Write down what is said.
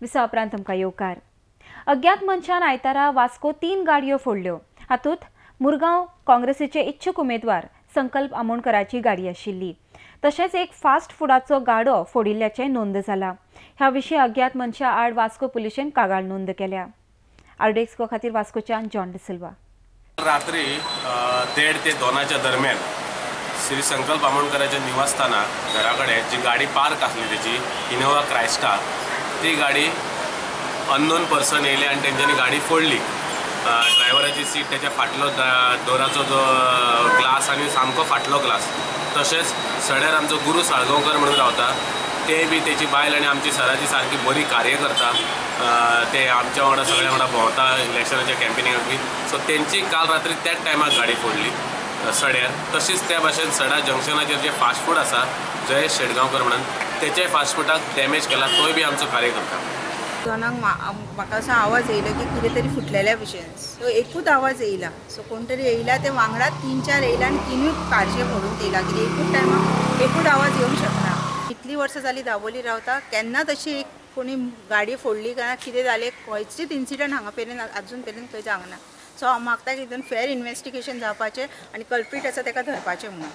Visa उपरांत तुमकां येवकार। अज्ञात मनशान आयतारा वास्को 3 गाडयो फोडल्यो। हातूंत मुरगांव काँग्रेसीचे इच्छुक उमेदवार संकल्प आमोणकराची गाडी आशिल्ली। तशेंच एक फास्ट फुडाचो गाडो फोडिल्ल्याचे नोंद जाला। ह्या विशीं अज्ञात मनशा आड वास्को पुलिशेन कागाळ नोंद केल्या। आरडेक्सको खातीर वास्कोच्यान जॉन डिसिल्वा। रात्री 1:30 ते 2 दरम्यान श्री संकल्प आमोणकराच्या निवासस्थाना घराकडे जी गाडी पार्क आसली त्याची इनोवा क्रायस्टा ती गाडी अननोन पर्सन येयले आणि तेंच्यांनी गाडी फोडली। ड्रायव्हराची सीट त्याच्या फाटलो डोराचो जो ग्लास आणि सामको फाटलो ग्लास। तशेंच सड्यार आमचो गुरू साळगांवकर म्हणून रावता ते बी त्याची बायल आणि आमची सराची सारकी बरी कार्य करता। ते आमच्या वांगडा सगळ्या वांगडा भोंवता इलेक्शनाच्या कॅम्पेनिंगाक बी। सो तेंची काल रात्री त्याच टायमार गाडी फोडली सड्यार। तशीच त्या भाशेन सडा जंक्शनाचेर जे फास्ट फूड आसा जयेश शेटगांवकर म्हणून तेच्याय फास्ट फूडाक डॅमेज केला, तोय बी आमचो कार्य करता। दोनांक म्हाका असो आवाज येयलो की कितें तरी फुटलेल्या भशेन। सो एकूच आवाज येयला। सो कोण तरी येयला ते वांगडा 3-4 येयला आणि तिनूय कारचे फोडून येयला कित्याक एकूच टायमार एकूच आवाज येवंक शकना। इतली वर्सां जाली दाबोली रावता केन्नाच अशी एक कोणी गाडी फोडली काय कितें जालें खंयचीच इन्सिडंट हांगा पर्यंत अजून पर्यंत खंय जावंक ना। सो हांव मागता की हितून फेर इन्वेस्टिगेशन जावपाचें आणि कल्प्रीट आसा ताका धरपाचें म्हणून।